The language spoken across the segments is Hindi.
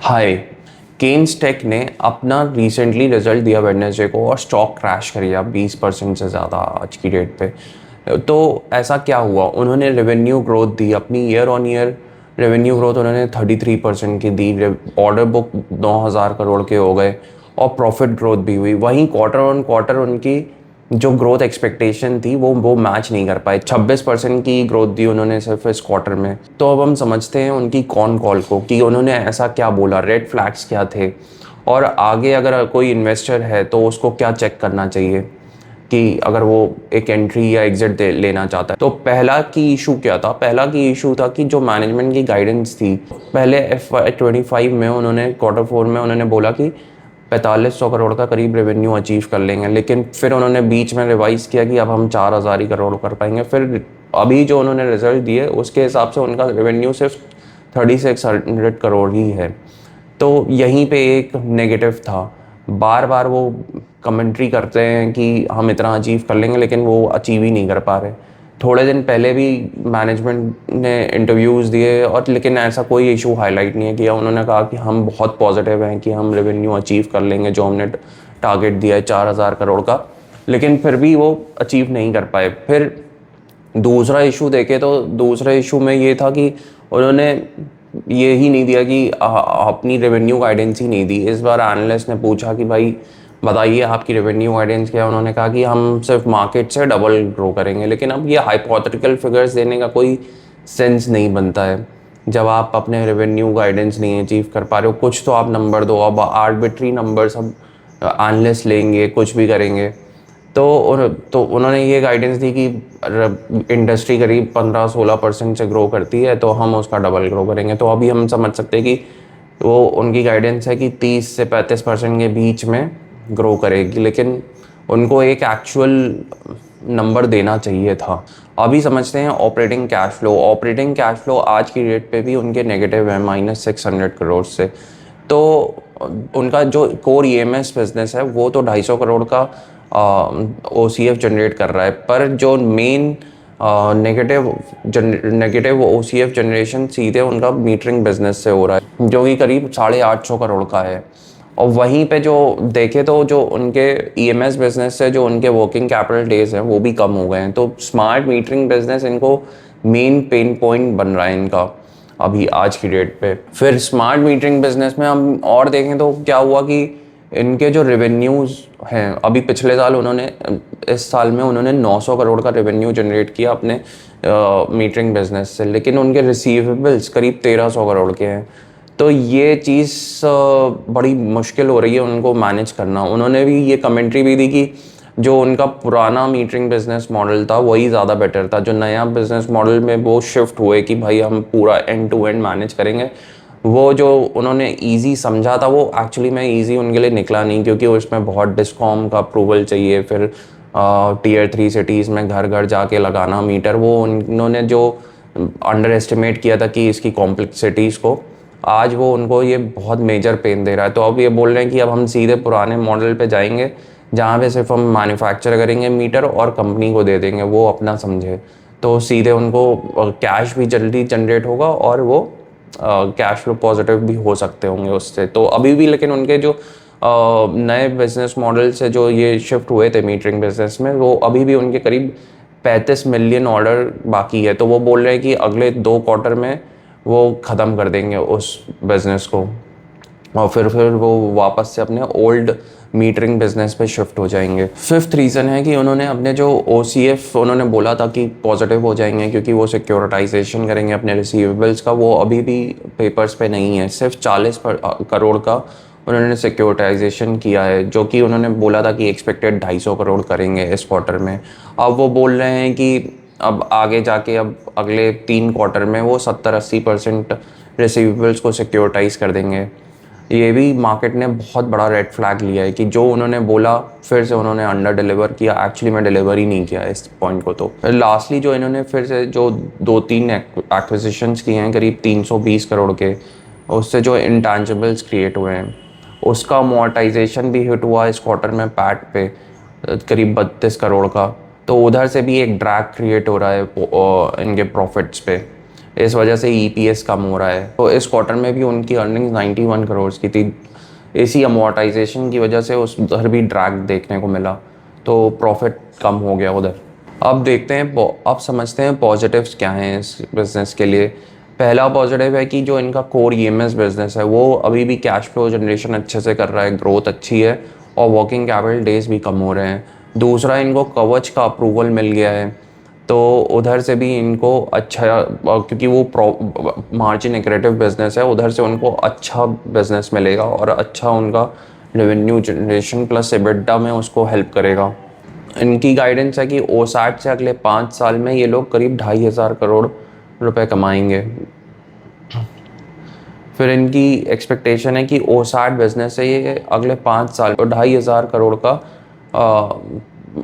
हाय। केन्स टेक ने अपना रिसेंटली रिजल्ट दिया वेडनेसडे को और स्टॉक क्रैश कर गया 20% से ज़्यादा आज की डेट पे। तो ऐसा क्या हुआ, उन्होंने रेवेन्यू ग्रोथ दी, अपनी year on year revenue growth उन्होंने 33% की दी। ऑर्डर बुक 9,000 करोड़ के हो गए और प्रॉफिट ग्रोथ भी हुई। वहीं क्वार्टर ऑन क्वार्टर उनकी जो ग्रोथ एक्सपेक्टेशन थी वो मैच नहीं कर पाए। 26% की ग्रोथ दी उन्होंने सिर्फ इस क्वार्टर में। तो अब हम समझते हैं उनकी कॉन कॉल को कि उन्होंने ऐसा क्या बोला, रेड फ्लैग्स क्या थे, और आगे अगर कोई इन्वेस्टर है तो उसको क्या चेक करना चाहिए कि अगर वो एक एंट्री या एग्जिट लेना चाहता है। तो पहला की इशू क्या था? पहला की इशू था कि जो मैनेजमेंट की गाइडेंस थी, पहले FY25 में उन्होंने Q4 में उन्होंने बोला कि 4500 करोड़ का करीब रेवेन्यू अचीव कर लेंगे, लेकिन फिर उन्होंने बीच में रिवाइज किया कि अब हम 4000 ही करोड़ कर पाएंगे। फिर अभी जो उन्होंने रिजल्ट दिए उसके हिसाब से उनका रेवेन्यू सिर्फ 3600 करोड़ ही है। तो यहीं पे एक नेगेटिव था। बार बार वो कमेंट्री करते हैं कि हम इतना अचीव कर लेंगे, लेकिन वो अचीव ही नहीं कर पा रहे। थोड़े दिन पहले भी मैनेजमेंट ने इंटरव्यूज़ दिए और लेकिन ऐसा कोई इशू हाईलाइट नहीं किया। उन्होंने कहा कि हम बहुत पॉजिटिव हैं कि हम रेवेन्यू अचीव कर लेंगे जो हमने टारगेट दिया है 4000 करोड़ का, लेकिन फिर भी वो अचीव नहीं कर पाए। फिर दूसरा इशू देखे तो दूसरे इशू में ये था कि उन्होंने ये ही नहीं दिया कि अपनी रेवेन्यू गाइडेंस ही नहीं दी। इस बार एनालिस्ट ने पूछा कि भाई बताइए आपकी रेवेन्यू गाइडेंस क्या है। उन्होंने कहा कि हम सिर्फ मार्केट से डबल ग्रो करेंगे, लेकिन अब ये हाइपोथेटिकल फिगर्स देने का कोई सेंस नहीं बनता है जब आप अपने रेवेन्यू गाइडेंस नहीं अचीव कर पा रहे हो। कुछ तो आप नंबर दो। अब आर्बिट्री नंबर सब एनालिस्ट लेंगे, कुछ भी करेंगे। तो उन्होंने ये गाइडेंस दी कि इंडस्ट्री करीब 15-16% से ग्रो करती है तो हम उसका डबल ग्रो करेंगे। तो अभी हम समझ सकते हैं कि वो उनकी गाइडेंस है कि 30 से 35% के बीच में ग्रो करेगी, लेकिन उनको एक एक्चुअल नंबर देना चाहिए था। अभी समझते हैं operating cash flow. Operating cash flow आज की डेट पे भी उनके नेगेटिव है -600 करोड़ से। तो उनका जो कोर EMS बिजनेस है वो तो 250 करोड़ का OCF जनरेट कर रहा है, पर जो मेन नेगेटिव OCF जनरेशन सीधे उनका मीटरिंग बिजनेस से हो रहा है जो कि करीब 850 करोड़ का है। और वहीं पे जो देखे तो जो उनके EMS बिजनेस से जो उनके वर्किंग कैपिटल डेज हैं वो भी कम हो गए हैं। तो स्मार्ट मीटरिंग बिजनेस इनको मेन पेन पॉइंट बन रहा है इनका अभी आज की डेट पे। फिर स्मार्ट मीटरिंग बिजनेस में हम और देखें तो क्या हुआ कि इनके जो रेवेन्यूज़ हैं, अभी पिछले साल उन्होंने इस साल में उन्होंने 900 करोड़ का रेवेन्यू जनरेट किया अपने मीटरिंग बिजनेस से, लेकिन उनके रिसीवेबल्स करीब 1300 करोड़ के हैं। तो ये चीज़ बड़ी मुश्किल हो रही है उनको मैनेज करना। उन्होंने भी ये कमेंट्री भी दी कि जो उनका पुराना मीटरिंग बिजनेस मॉडल था वही ज़्यादा बेटर था। जो नया बिजनेस मॉडल में वो शिफ्ट हुए कि भाई हम पूरा एंड टू एंड मैनेज करेंगे, वो जो उन्होंने इजी समझा था वो एक्चुअली में इजी उनके लिए निकला नहीं, क्योंकि उसमें बहुत डिस्कॉम का अप्रूवल चाहिए। फिर Tier 3 सिटीज़ में घर घर जाके लगाना मीटर, वो उन्होंने जो अंडर एस्टिमेट किया था कि इसकी कॉम्प्लेक्सिटीज़ को, आज वो उनको ये बहुत मेजर पेन दे रहा है। तो अब ये बोल रहे हैं कि अब हम सीधे पुराने मॉडल पे जाएंगे जहाँ पे सिर्फ हम मैन्युफैक्चर करेंगे मीटर और कंपनी को दे देंगे, वो अपना समझे। तो सीधे उनको कैश भी जल्दी जनरेट होगा और वो कैश फ्लो पॉजिटिव भी हो सकते होंगे उससे। तो अभी भी लेकिन उनके जो नए बिजनेस मॉडल से जो ये शिफ्ट हुए थे मीटरिंग बिजनेस में, वो अभी भी उनके करीब 35 मिलियन ऑर्डर बाकी है। तो वो बोल रहे हैं कि अगले 2 क्वार्टर में वो ख़त्म कर देंगे उस बिज़नेस को और फिर वो वापस से अपने ओल्ड मीटरिंग बिजनेस पे शिफ्ट हो जाएंगे। फिफ्थ रीज़न है कि उन्होंने अपने जो OCF उन्होंने बोला था कि पॉजिटिव हो जाएंगे क्योंकि वो सिक्योरिटाइजेशन करेंगे अपने रिसीवेबल्स का, वो अभी भी पेपर्स पे नहीं है। सिर्फ 40 करोड़ का उन्होंने सिक्योरिटाइजेशन किया है, जो कि उन्होंने बोला था कि एक्सपेक्टेड 250 करोड़ करेंगे इस क्वार्टर में। अब वो बोल रहे हैं कि अब आगे जाके अब अगले 3 क्वार्टर में वो 70-80% रिसीवेबल्स को सिक्योरिटाइज कर देंगे। ये भी मार्केट ने बहुत बड़ा रेड फ्लैग लिया है कि जो उन्होंने बोला फिर से उन्होंने अंडर डिलीवर किया, एक्चुअली में डिलीवर ही नहीं किया इस पॉइंट को। तो लास्टली जो इन्होंने फिर से जो 2-3 एक्विजिशंस किए हैं करीब 320 करोड़ के, उससे जो इंटैंजिबल्स क्रिएट हुए हैं उसका अमोर्टाइजेशन भी हिट हुआ इस क्वार्टर में पैट पे करीब 32 करोड़ का। तो उधर से भी एक ड्रैग क्रिएट हो रहा है इनके प्रॉफिट्स पे। इस वजह से ईपीएस कम हो रहा है। तो इस क्वार्टर में भी उनकी अर्निंग्स 91 करोड़ की थी। इसी अमोर्टाइजेशन की वजह से उधर भी ड्रैग देखने को मिला, तो प्रॉफिट कम हो गया उधर। अब देखते हैं, अब समझते हैं पॉजिटिव्स क्या हैं इस बिज़नेस के लिए। पहला पॉजिटिव है कि जो इनका कोर ईएमएस बिज़नेस है वो अभी भी कैश फ्लो जनरेशन अच्छे से कर रहा है, ग्रोथ अच्छी है और वर्किंग कैपिटल डेज भी कम हो रहे हैं। दूसरा, इनको कवच का अप्रूवल मिल गया है, तो उधर से भी इनको अच्छा, क्योंकि वो मार्जिन एक्रेटिव बिजनेस है, उधर से उनको अच्छा बिजनेस मिलेगा और अच्छा उनका रेवेन्यू जनरेशन प्लस एबिटा में उसको हेल्प करेगा। इनकी गाइडेंस है कि ओसैट से अगले 5 साल में ये लोग करीब 2,500 करोड़ रुपए कमाएंगे। फिर इनकी एक्सपेक्टेशन है कि ओसैट बिजनेस से ये अगले 5 साल तो 2,500 करोड़ का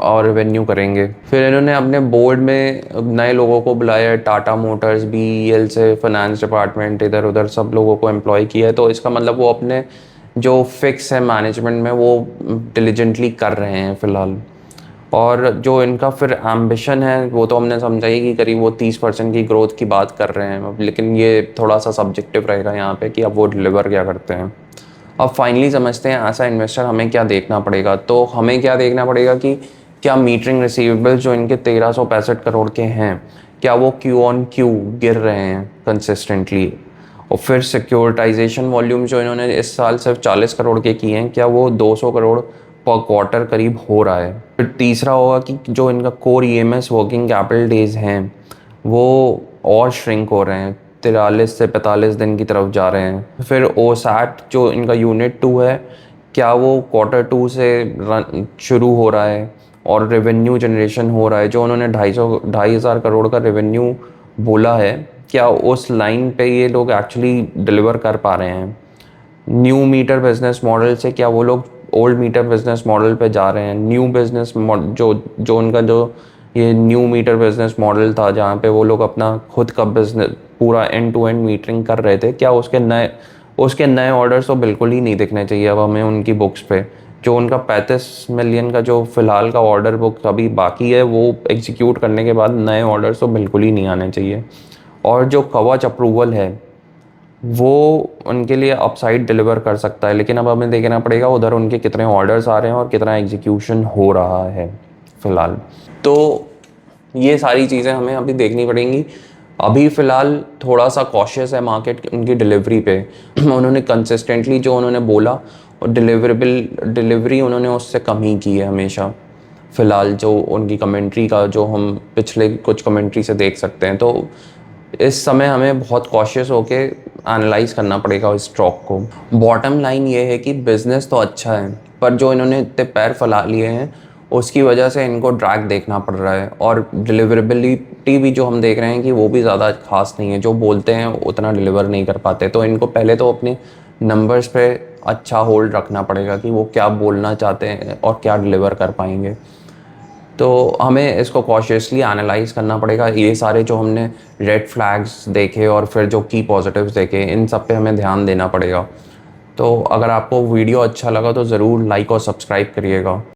और रेवेन्यू करेंगे। फिर इन्होंने अपने बोर्ड में नए लोगों को बुलाया है, टाटा मोटर्स, बीईएल से, फाइनेंस डिपार्टमेंट, इधर उधर सब लोगों को एम्प्लॉय किया है। तो इसका मतलब वो अपने जो फिक्स है मैनेजमेंट में वो डिलीजेंटली कर रहे हैं फ़िलहाल। और जो इनका फिर एम्बिशन है वो तो हमने समझा ही कि करीब वो 30% की ग्रोथ की बात कर रहे हैं, लेकिन ये थोड़ा सा सब्जेक्टिव रहेगा यहाँ पे कि अब वो डिलीवर क्या करते हैं। अब फाइनली समझते हैं एज अ इन्वेस्टर हमें क्या देखना पड़ेगा। तो हमें क्या देखना पड़ेगा कि क्या मीटरिंग रिसीवेबल्स जो इनके 1365 करोड़ के हैं, क्या वो क्यू ऑन क्यू गिर रहे हैं कंसिस्टेंटली। और फिर सिक्योरिटाइजेशन वॉल्यूम जो इन्होंने इस साल सिर्फ 40 करोड़ के किए हैं, क्या वो 200 करोड़ पर क्वार्टर करीब हो रहा है। फिर तीसरा होगा कि जो इनका core EMS working capital days हैं वो और श्रिंक हो रहे हैं, 43 से 45 दिन की तरफ जा रहे हैं। फिर ओसैट जो इनका यूनिट 2 है, क्या वो क्वार्टर 2 से शुरू हो रहा है और रेवेन्यू जनरेशन हो रहा है। जो उन्होंने 2,500 करोड़ का रेवेन्यू बोला है, क्या उस लाइन पे ये लोग एक्चुअली डिलीवर कर पा रहे हैं। न्यू मीटर बिजनेस मॉडल से क्या वो लोग ओल्ड मीटर बिजनेस मॉडल पे जा रहे हैं। न्यू बिजनेस जो उनका जो ये न्यू मीटर बिजनेस मॉडल था जहाँ पे वो लोग अपना खुद का बिजनेस पूरा एंड टू एंड मीटरिंग कर रहे थे, क्या उसके नए ऑर्डर्स तो बिल्कुल ही नहीं दिखने चाहिए अब हमें उनकी बुक्स पे। जो उनका 35 मिलियन का जो फिलहाल का ऑर्डर बुक अभी बाकी है वो एग्जीक्यूट करने के बाद नए ऑर्डर्स तो बिल्कुल ही नहीं आने चाहिए। और जो कवच अप्रूवल है वो उनके लिए अपसाइड डिलीवर कर सकता है, लेकिन अब हमें देखना पड़ेगा उधर उनके कितने ऑर्डर्स आ रहे हैं और कितना एग्जीक्यूशन हो रहा है फ़िलहाल। तो ये सारी चीज़ें हमें अभी देखनी पड़ेंगी। अभी फ़िलहाल थोड़ा सा कॉशियस है मार्केट उनकी डिलीवरी पे। उन्होंने कंसिस्टेंटली जो उन्होंने बोला और डिलीवरी उन्होंने उससे कम ही की है हमेशा। फ़िलहाल जो उनकी कमेंट्री का जो हम पिछले कुछ कमेंट्री से देख सकते हैं, तो इस समय हमें बहुत कॉशियस होके एनालाइज करना पड़ेगा इस स्टॉक को। बॉटम लाइन ये है कि बिज़नेस तो अच्छा है, पर जो इन्होंने इतने पैर फैला लिए हैं उसकी वजह से इनको ड्रैग देखना पड़ रहा है। और डिलीवरेबिलिटी भी जो हम देख रहे हैं कि वो भी ज़्यादा खास नहीं है, जो बोलते हैं उतना डिलीवर नहीं कर पाते। तो इनको पहले तो अपने नंबर्स पे अच्छा होल्ड रखना पड़ेगा कि वो क्या बोलना चाहते हैं और क्या डिलीवर कर पाएंगे। तो हमें इसको कॉशियसली एनालाइज करना पड़ेगा। ये सारे जो हमने रेड फ्लैग्स देखे और फिर जो की पॉजिटिव्स देखे, इन सब पे हमें ध्यान देना पड़ेगा। तो अगर आपको वीडियो अच्छा लगा तो ज़रूर लाइक और सब्सक्राइब करिएगा।